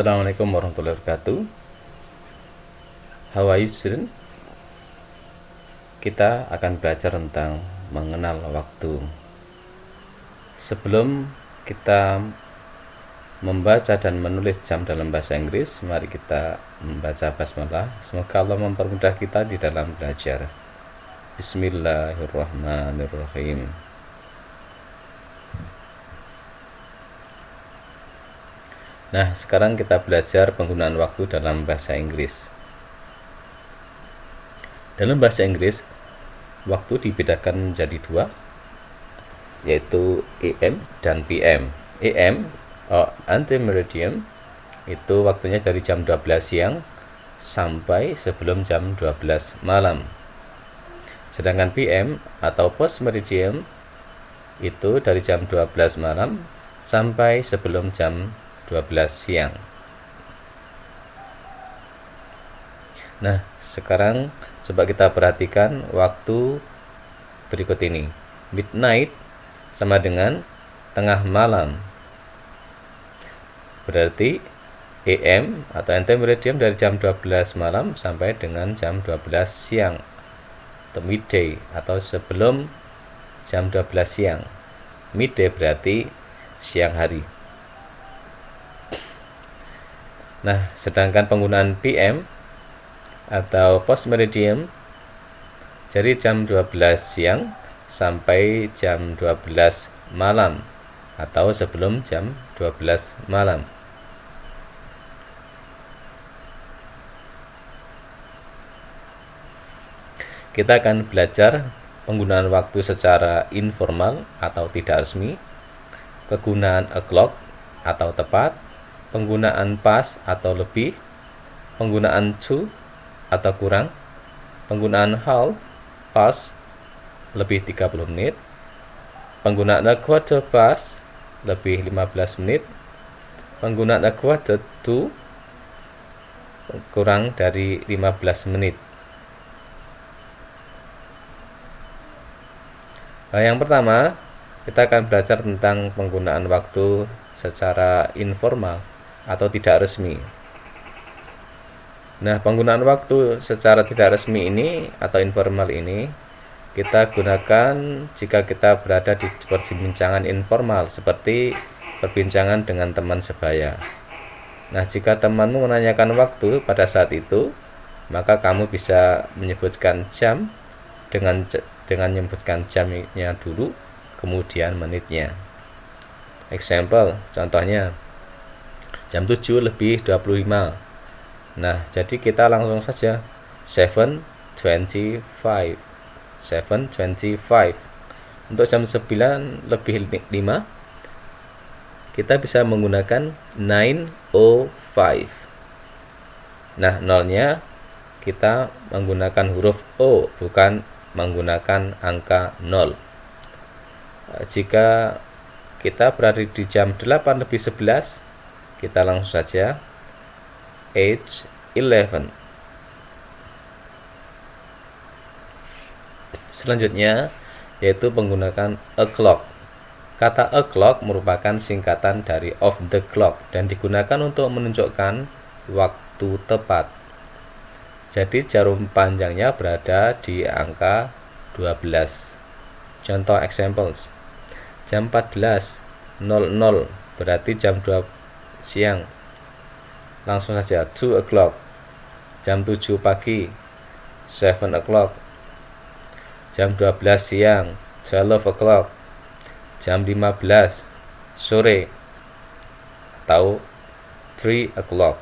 Assalamualaikum warahmatullahi wabarakatuh. How are you, student? Kita akan belajar tentang mengenal waktu. Sebelum kita membaca dan menulis jam dalam bahasa Inggris, mari kita membaca basmalah. Semoga Allah mempermudah kita di dalam belajar. Bismillahirrahmanirrahim. Nah, sekarang kita belajar penggunaan waktu dalam bahasa Inggris. Dalam bahasa Inggris, waktu dibedakan menjadi dua, yaitu AM dan PM. AM, antemeridian, itu waktunya dari jam 12 siang sampai sebelum jam 12 malam. Sedangkan PM atau post meridian itu dari jam 12 malam sampai sebelum jam 12 siang. Nah, sekarang coba kita perhatikan waktu berikut ini. Midnight sama dengan tengah malam. Berarti AM atau antemeridian dari jam 12 malam sampai dengan jam 12 siang. Atau midday atau sebelum jam 12 siang. Midday berarti siang hari. Nah, sedangkan penggunaan PM atau post meridian dari jam 12 siang sampai jam 12 malam atau sebelum jam 12 malam. Kita akan belajar penggunaan waktu secara informal atau tidak resmi, kegunaan o'clock atau tepat, penggunaan pas atau lebih, penggunaan to atau kurang, penggunaan half, pas, lebih 30 menit, penggunaan a quarter past, lebih 15 menit, penggunaan a quarter to, kurang dari 15 menit. Nah, yang pertama, kita akan belajar tentang penggunaan waktu secara informal atau tidak resmi. Nah, penggunaan waktu secara tidak resmi ini atau informal ini kita gunakan jika kita berada di perbincangan informal seperti perbincangan dengan teman sebaya. Nah, jika temanmu menanyakan waktu pada saat itu, maka kamu bisa menyebutkan jam dengan menyebutkan jamnya dulu, kemudian menitnya. Example, contohnya jam 7 lebih 25. Nah, jadi kita langsung saja 7:25. 7:25. Untuk jam 9 lebih 5, kita bisa menggunakan 9:05. Nah, nolnya kita menggunakan huruf O, bukan menggunakan angka 0. Jika kita berada di jam 8 lebih 11, kita langsung saja 8:11. Selanjutnya yaitu menggunakan o'clock. Kata o'clock merupakan singkatan dari of the clock dan digunakan untuk menunjukkan waktu tepat. Jadi jarum panjangnya berada di angka 12. Contoh examples. Jam 14:00 berarti jam 2 siang. Langsung saja 2 o'clock. Jam 7 pagi 7 o'clock. Jam 12 siang 12 o'clock. Jam 15 sore atau 3 o'clock.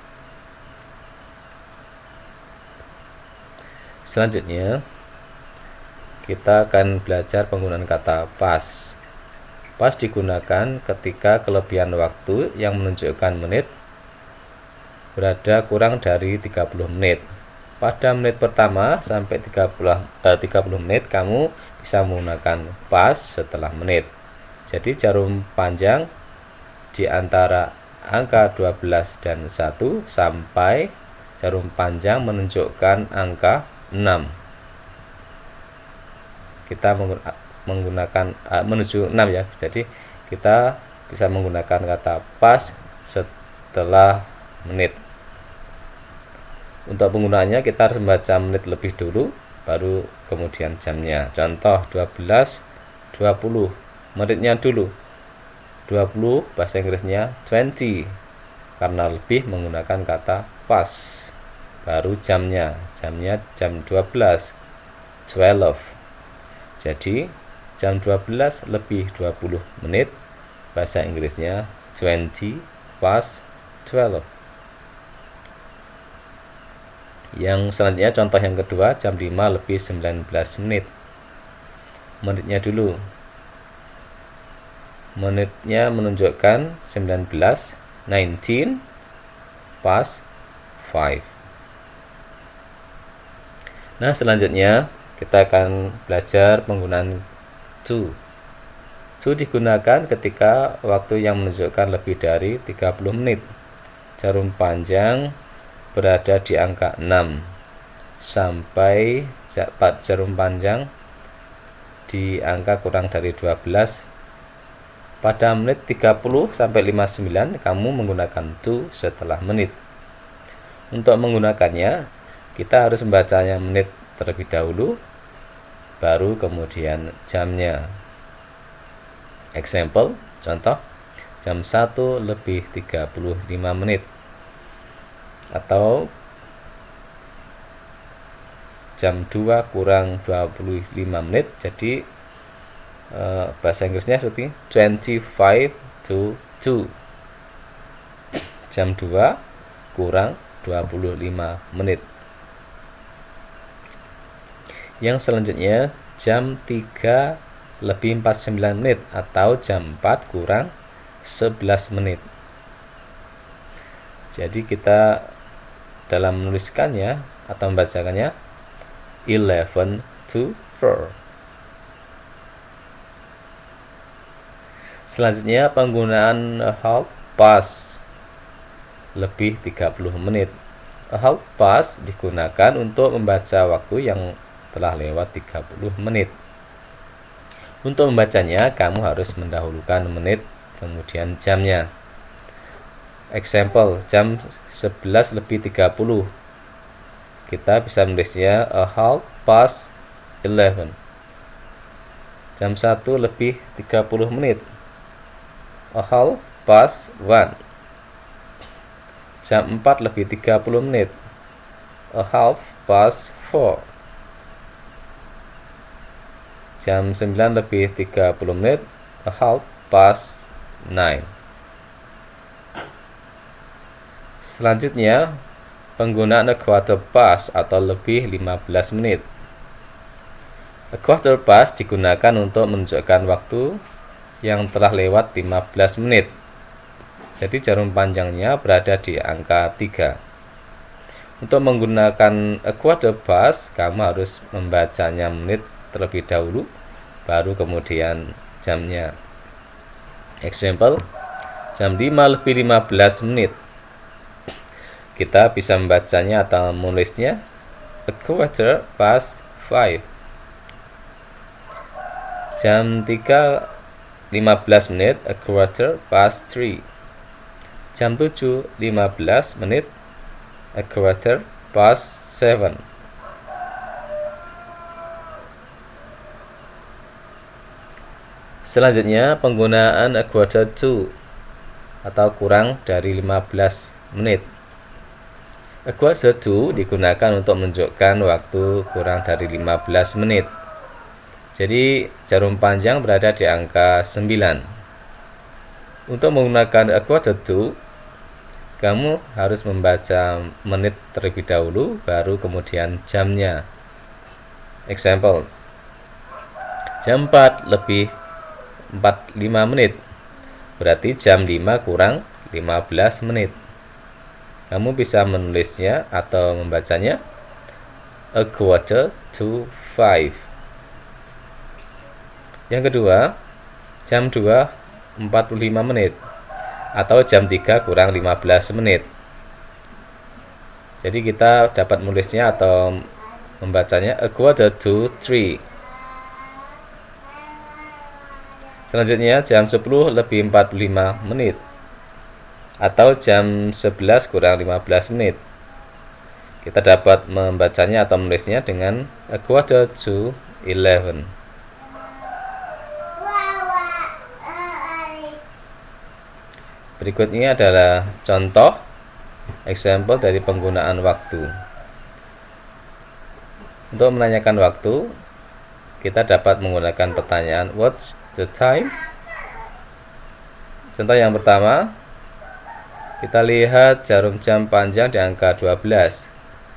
Selanjutnya kita akan belajar penggunaan kata pas. Pas digunakan ketika kelebihan waktu yang menunjukkan menit berada kurang dari 30 menit. Pada menit pertama sampai 30 menit kamu bisa menggunakan pas setelah menit. Jadi jarum panjang di antara angka 12 dan 1 sampai jarum panjang menunjukkan angka 6. Kita menggunakan menuju 6 ya. Jadi kita bisa menggunakan kata pas setelah menit. Untuk penggunaannya kita harus membaca menit lebih dulu, baru kemudian jamnya. Contoh 12.20, menitnya dulu. 20 bahasa Inggrisnya 20, karena lebih menggunakan kata past. Baru jamnya jam 12, 12. Jadi jam 12 lebih 20 menit, bahasa Inggrisnya 20 past 12. Yang selanjutnya contoh yang kedua, jam 5 lebih 19 menit. Menitnya dulu. Menitnya menunjukkan 19, 19 past 5. Nah, selanjutnya kita akan belajar penggunaan to. To digunakan ketika waktu yang menunjukkan lebih dari 30 menit. Jarum panjang berada di angka 6 sampai jarum panjang di angka kurang dari 12. Pada menit 30 sampai 59 kamu menggunakan to setelah menit. Untuk menggunakannya kita harus membacanya menit terlebih dahulu, baru kemudian jamnya. Example, contoh, jam 1 lebih 35 menit. Atau jam 2 kurang 25 menit. Jadi bahasa Inggrisnya seperti 25 to 2. Jam 2 kurang 25 menit. Yang selanjutnya jam 3 lebih 49 menit atau jam 4 kurang 11 menit. Jadi kita dalam menuliskannya atau membacakannya 11 to 4. Selanjutnya penggunaan half past lebih 30 menit. Half past digunakan untuk membaca waktu yang telah lewat 30 menit. Untuk membacanya kamu harus mendahulukan menit kemudian jamnya. Example, jam 11 lebih 30. Kita bisa menulisnya a half past 11. Jam 1 lebih 30 menit. A half past 1. Jam 4 lebih 30 menit. A half past 4. Jam 9 lebih 30 menit. A half past 9. Selanjutnya, penggunaan a quarter past atau lebih 15 menit. A quarter past digunakan untuk menunjukkan waktu yang telah lewat 15 menit. Jadi jarum panjangnya berada di angka 3. Untuk menggunakan a quarter past, kamu harus membacanya menit terlebih dahulu, baru kemudian jamnya. Example, jam 5 lebih 15 menit. Kita bisa membacanya atau menulisnya a quarter past 5. Jam 3 15 menit, a quarter past 3. Jam 7 15 menit, a quarter past 7. Selanjutnya penggunaan a quarter to atau kurang dari 15 menit. A quarter to digunakan untuk menunjukkan waktu kurang dari 15 menit. Jadi jarum panjang berada di angka 9. Untuk menggunakan a quarter to, kamu harus membaca menit terlebih dahulu, baru kemudian jamnya. Example, jam 4 lebih 45 menit. Berarti jam 5 kurang 15 menit. Kamu bisa menulisnya atau membacanya a quarter to 5. Yang kedua, jam 2 45 menit atau jam 3 kurang 15 menit. Jadi kita dapat menulisnya atau membacanya a quarter to 3. Selanjutnya jam 10 lebih 45 menit atau jam 11 kurang 15 menit. Kita dapat membacanya atau menulisnya dengan a quarter to 11. Berikutnya adalah contoh example dari penggunaan waktu. Untuk menanyakan waktu, kita dapat menggunakan pertanyaan what's the time? Contoh yang pertama, kita lihat jarum jam panjang di angka 12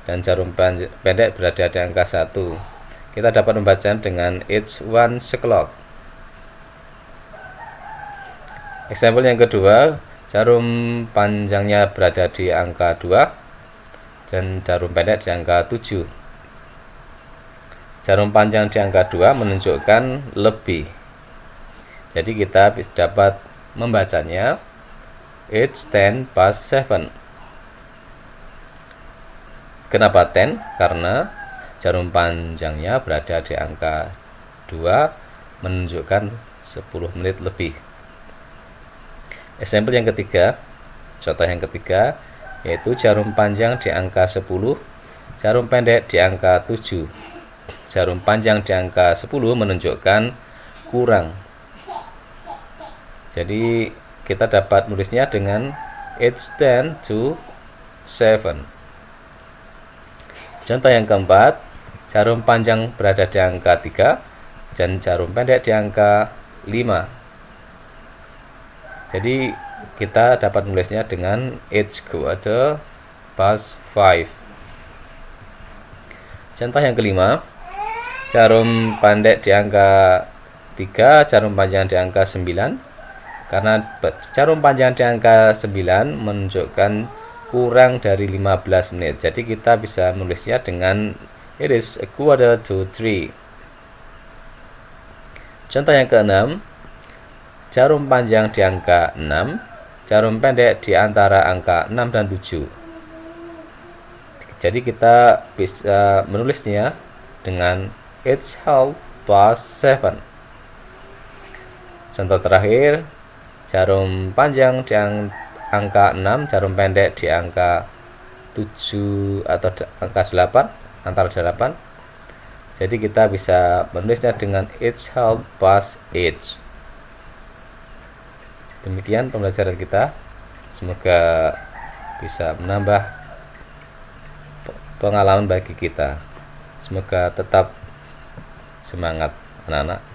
dan jarum pendek berada di angka 1. Kita dapat membacanya dengan it's 1 o'clock. Example yang kedua, jarum panjangnya berada di angka 2 dan jarum pendek di angka 7. Jarum panjang di angka 2 menunjukkan lebih. Jadi kita dapat membacanya it's 10 past 7. Kenapa 10? Karena jarum panjangnya berada di angka 2 menunjukkan 10 menit lebih. Example yang ketiga, contoh yang ketiga, yaitu jarum panjang di angka 10, jarum pendek di angka 7. Jarum panjang di angka 10 menunjukkan kurang. Jadi kita dapat menulisnya dengan it's 10 to 7. Contoh yang keempat, jarum panjang berada di angka 3 dan jarum pendek di angka 5. Jadi kita dapat menulisnya dengan it's quarter past 5. Contoh yang kelima, jarum pendek di angka 3, jarum panjang di angka 9. Karena jarum panjang di angka 9 menunjukkan kurang dari 15 menit. Jadi kita bisa menulisnya dengan it is a quarter to 3. Contoh yang keenam, jarum panjang di angka 6, jarum pendek di antara angka 6 dan 7. Jadi kita bisa menulisnya dengan it's half past 7. Contoh terakhir, jarum panjang di angka 6, jarum pendek di angka 7 atau angka 8, antara 8. Jadi kita bisa menulisnya dengan it's half past 8. Demikian pembelajaran kita. Semoga bisa menambah pengalaman bagi kita. Semoga tetap semangat anak-anak.